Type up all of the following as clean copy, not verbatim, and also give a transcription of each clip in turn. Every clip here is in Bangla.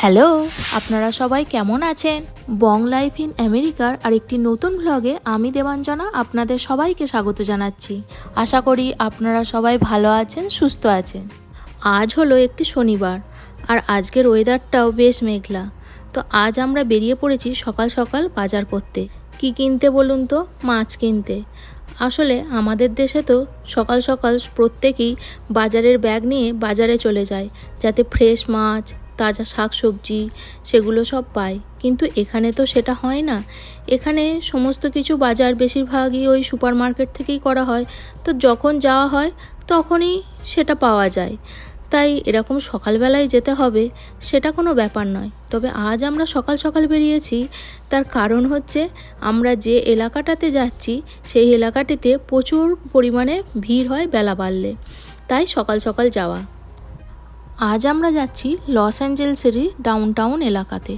হ্যালো, আপনারা সবাই কেমন আছেন? বং লাইফ ইন আমেরিকার আরেকটি নতুন ব্লগে আমি দেবাঞ্জনা আপনাদের সবাইকে স্বাগত জানাচ্ছি। আশা করি আপনারা সবাই ভালো আছেন, সুস্থ আছেন। আজ হলো একটি শনিবার আর আজকের ওয়েদারটাও বেশ মেঘলা। তো আজ আমরা বেরিয়ে পড়েছি সকাল সকাল বাজার করতে। কি কিনতে বলুন তো? মাছ কিনতে। আসলে আমাদের দেশে তো সকাল সকাল প্রত্যেকেই বাজারের ব্যাগ নিয়ে বাজারে চলে যায়, যাতে ফ্রেশ মাছ, তাজা শাকসবজি সেগুলো সব পায়। কিন্তু এখানে তো সেটা হয় না। এখানে সমস্ত কিছু বাজার বেশিরভাগই ওই সুপার মার্কেট থেকেই করা হয়। তো যখন যাওয়া হয় তখনই সেটা পাওয়া যায়। তাই এরকম সকালবেলায় যেতে হবে সেটা কোনো ব্যাপার নয়। তবে আজ আমরা সকাল সকাল বেরিয়েছি, তার কারণ হচ্ছে আমরা যে এলাকাটাতে যাচ্ছি সেই এলাকাটিতে প্রচুর পরিমাণে ভিড় হয় বেলা বাড়লে, তাই সকাল সকাল যাওয়া। আজ আমরা যাচ্ছি লস অ্যাঞ্জেলসেরই ডাউনটাউন এলাকাতে।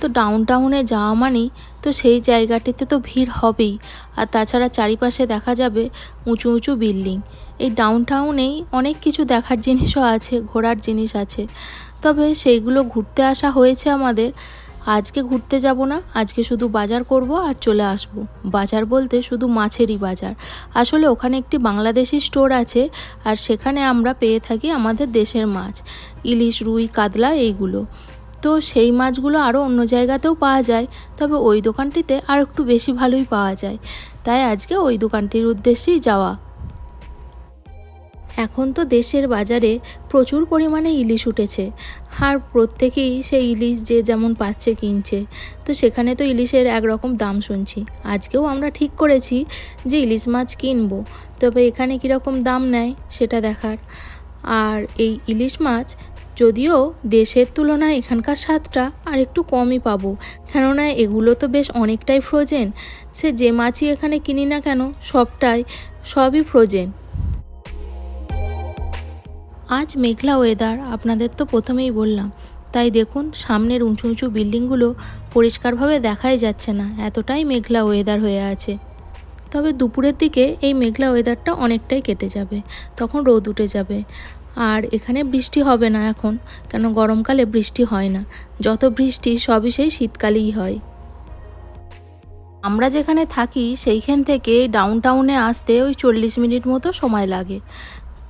তো ডাউনটাউনে যাওয়া মানেই তো সেই জায়গাটিতে তো ভিড় হবেই, আর তাছাড়া চারিপাশে দেখা যাবে উঁচু উঁচু বিল্ডিং। এই ডাউনটাউনেই অনেক কিছু দেখার জিনিসও আছে, ঘোরার জিনিস আছে। তবে সেইগুলো ঘুরতে আসা হয়েছে আমাদের। আজকে ঘুরতে যাব না, আজকে শুধু বাজার করব আর চলে আসব। বাজার বলতে শুধু মাছেরই বাজার। আসলে ওখানে একটি বাংলাদেশি স্টোর আছে, আর সেখানে আমরা পেয়ে থাকি আমাদের দেশের মাছ, ইলিশ, রুই, কাতলা এইগুলো। তো সেই মাছগুলো আরও অন্য জায়গাতেও পাওয়া যায়, তবে ওই দোকানটিতে আর একটু বেশি ভালোই পাওয়া যায়। তাই আজকে ওই দোকানটির উদ্দেশ্যেই যাওয়া। এখন তো দেশের বাজারে প্রচুর পরিমাণে ইলিশ উঠেছে, আর প্রত্যেকেই সেই ইলিশ যে যেমন পাচ্ছে কিনছে। তো সেখানে তো ইলিশের একরকম দাম শুনছি। আজকেও আমরা ঠিক করেছি যে ইলিশ মাছ কিনবো, তবে এখানে কীরকম দাম নেয় সেটা দেখার। আর এই ইলিশ মাছ যদিও দেশের তুলনায় এখানকার স্বাদটা আর একটু কমই পাবো, কেননা এগুলো তো বেশ অনেকটাই ফ্রোজেন। সে যে মাছই এখানে কিনি না কেন সবই ফ্রোজেন। আজ মেঘলা ওয়েদার, আপনাদের তো প্রথমেই বললাম। তাই দেখুন সামনের উঁচু উঁচু বিল্ডিংগুলো পরিষ্কারভাবে দেখাই যাচ্ছে না, এতটাই মেঘলা ওয়েদার হয়ে আছে। তবে দুপুরের দিকে এই মেঘলা ওয়েদারটা অনেকটাই কেটে যাবে, তখন রোদ উঠে যাবে। আর এখানে বৃষ্টি হবে না এখন, কেন গরমকালে বৃষ্টি হয় না। যত বৃষ্টি সবই সেই শীতকালেই হয়। আমরা যেখানে থাকি সেইখান থেকে ডাউনটাউনে আসতে ওই 40 মিনিট মতো সময় লাগে।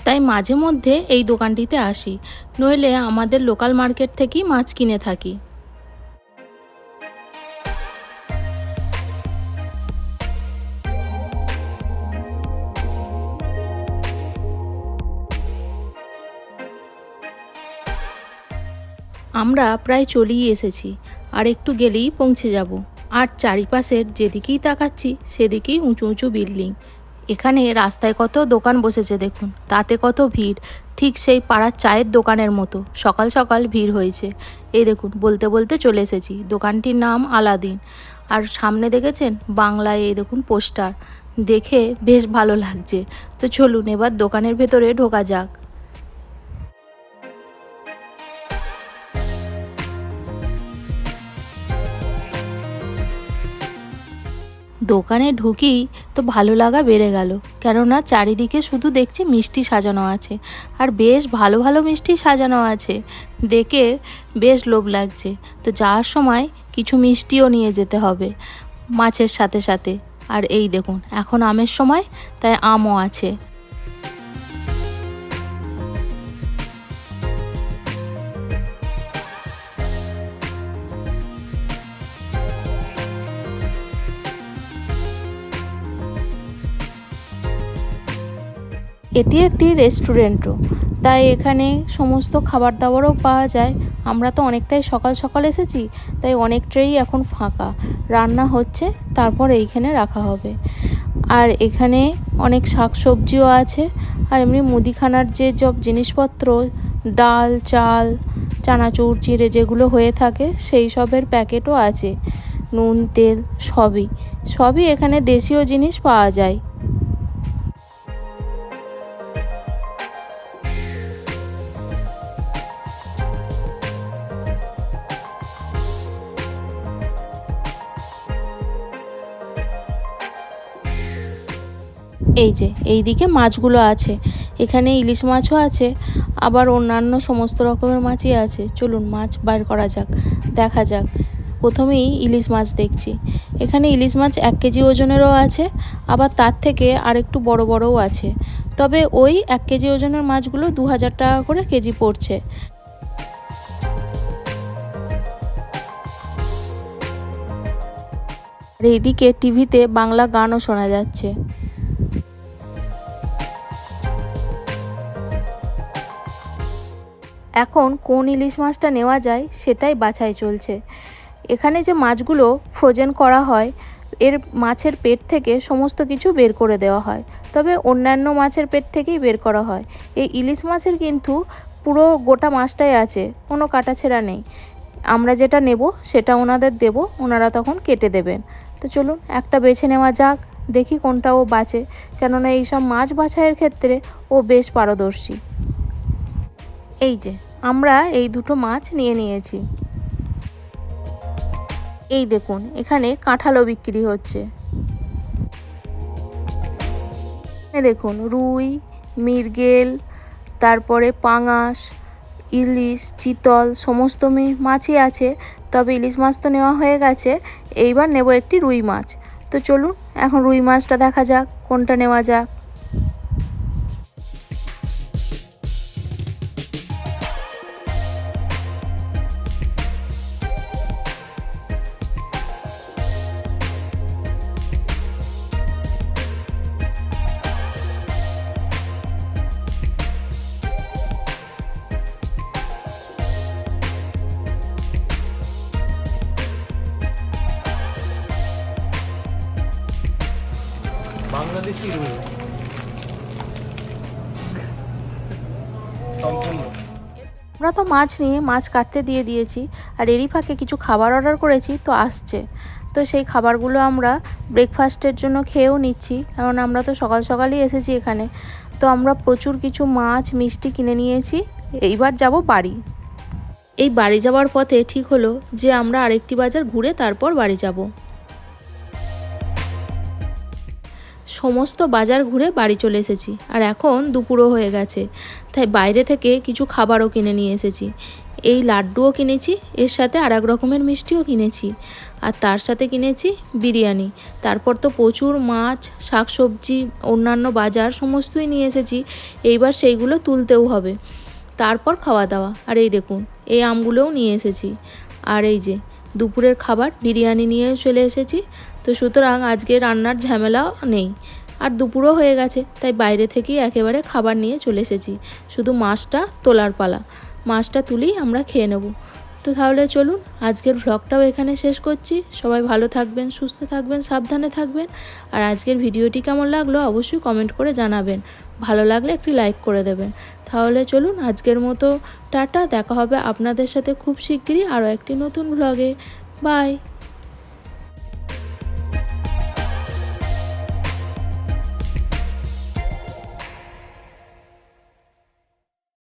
তাই মাঝে মধ্যে এই দোকানটিতে আসি, নইলে আমাদের লোকাল মার্কেট থেকেই মাছ কিনে থাকি। আমরা প্রায় চলেই এসেছি, আর একটু গেলেই পৌঁছে যাব। আর চারিপাশের যেদিকেই তাকাচ্ছি সেদিকেই উঁচু উঁচু বিল্ডিং। এখানে রাস্তায় কত দোকান বসেছে দেখুন, তাতে কত ভিড়। ঠিক সেই পাড়ার চায়ের দোকানের মতো সকাল সকাল ভিড় হয়েছে। এই দেখুন বলতে বলতে চলে এসেছি। দোকানটির নাম আলাদিন। আর সামনে দেখেছেন বাংলায় এই দেখুন পোস্টার, দেখে বেশ ভালো লাগছে। তো চলুন এবার দোকানের ভেতরে ঢোকা যাক। দোকানে ঢুকি তো ভালো লাগা বেড়ে গেল, কেননা চারিদিকে শুধু দেখছি মিষ্টি সাজানো আছে, আর বেশ ভালো ভালো মিষ্টি সাজানো আছে। দেখে বেশ লোভ লাগছে। তো যাওয়ার সময় কিছু মিষ্টিও নিয়ে যেতে হবে মাছের সাথে সাথে। আর এই দেখুন এখন আমের সময়, তাই আমও আছে। এটি একটি রেস্টুরেন্টও, তাই এখানে সমস্ত খাবার দাবারও পাওয়া যায়। আমরা তো অনেকটাই সকাল সকাল এসেছি, তাই অনেক ট্রেই এখন ফাঁকা। রান্না হচ্ছে, তারপর এইখানে রাখা হবে। আর এখানে অনেক শাকসবজিও আছে, আর এমনি মুদিখানার যে সব জিনিসপত্র, ডাল, চাল, চানাচুর, চিড়ে যেগুলো হয়ে থাকে সেই সবের প্যাকেটও আছে। নুন, তেল সবই এখানে দেশীয় জিনিস পাওয়া যায়। এই যে এইদিকে মাছগুলো আছে, এখানে ইলিশ মাছও আছে, আবার অন্যান্য সমস্ত রকমের মাছই আছে। চলুন মাছ বার করা যাক, দেখা যাক। প্রথমেই ইলিশ মাছ দেখছি। এখানে ইলিশ মাছ 1 কেজি ওজনেরও আছে, আবার তার থেকে আরেকটু বড় বড়ও আছে। তবে ওই 1 কেজি ওজনের মাছগুলো 2000 টাকা করে কেজি পড়ছে। আর এইদিকে টিভিতে বাংলা গানও শোনা যাচ্ছে। এখন কোন ইলিশ মাছটা নেওয়া যায় সেটাই বাছাই চলছে। এখানে যে মাছগুলো ফ্রোজেন করা হয়, এর মাছের পেট থেকে সমস্ত কিছু বের করে দেওয়া হয়, তবে অন্যান্য মাছের পেট থেকেই বের করা হয়। এই ইলিশ মাছের কিন্তু পুরো গোটা মাছটাই আছে, কোনো কাটাছেঁড়া নেই। আমরা যেটা নেব সেটা ওনাদের দেব, ওনারা তখন কেটে দেবেন। তো চলুন একটা বেছে নেওয়া যাক, দেখি কোনটা ও বাছে, কেননা এইসব মাছ বাছাইয়ের ক্ষেত্রে ও বেশ পারদর্শী। এই যে আমরা এই দুটো মাছ নিয়ে নিয়েছি। এই দেখুন এখানে কাঁঠালও বিক্রি হচ্ছে। দেখুন রুই, মৃগেল, তারপরে পাঙাশ, ইলিশ, চিতল সমস্ত মাছই আছে। তবে ইলিশ মাছ তো নেওয়া হয়ে গেছে, এইবার নেব একটি রুই মাছ। তো চলুন এখন রুই মাছটা দেখা যাক কোনটা নেওয়া যাক। বাংলাদেশি রুই সম্পূর্ণ। আমরা তো মাছ নিয়ে মাছ কাটতে দিয়ে দিয়েছি, আর এরই ফাঁকে কিছু খাবার অর্ডার করেছি, তো আসছে। তো সেই খাবারগুলো আমরা ব্রেকফাস্টের জন্য খেয়েও নিচ্ছি, কারণ আমরা তো সকাল সকালই এসেছি এখানে। তো আমরা প্রচুর কিছু মাছ মিষ্টি কিনে নিয়েছি, এইবার যাব বাড়ি। এই বাড়ি যাওয়ার পথে ঠিক হলো যে আমরা আরেকটি বাজার ঘুরে তারপর বাড়ি যাব। সমস্ত বাজার ঘুরে বাড়ি চলে এসেছি, আর এখন দুপুরও হয়ে গেছে, তাই বাইরে থেকে কিছু খাবারও কিনে নিয়ে এসেছি। এই লাড্ডুও কিনেছি, এর সাথে আর এক রকমের মিষ্টিও কিনেছি, আর তার সাথে কিনেছি বিরিয়ানি। তারপর তো প্রচুর মাছ, শাকসবজি, অন্যান্য বাজার সমস্তই নিয়ে এসেছি। এইবার সেইগুলো তুলতেও হবে, তারপর খাওয়া দাওয়া। আর এই দেখুন এই আমগুলোও নিয়ে এসেছি। আর এই যে দুপুরের খাবার বিরিয়ানি নিয়েও চলে এসেছি। তো সুতরাং আজকে রান্নার ঝামেলা নেই, আর দুপুরও হয়ে গেছে, তাই বাইরে থেকেই একেবারে খাবার নিয়ে চলে এসেছি। শুধু মাছটা তোলার পালা, মাছটা তুলেই আমরা খেয়ে নেব। তো তাহলে চলুন আজকের ভ্লগটাও এখানে শেষ করছি। সবাই ভালো থাকবেন, সুস্থ থাকবেন, সাবধানে থাকবেন। আর আজকের ভিডিওটি কেমন লাগলো অবশ্যই কমেন্ট করে জানাবেন। ভালো লাগলে একটি লাইক করে দেবেন। তাহলে চলুন আজকের মতো টাটা, দেখা হবে আপনাদের সাথে খুব শিগগিরই আরও একটি নতুন ভ্লগে। বাই।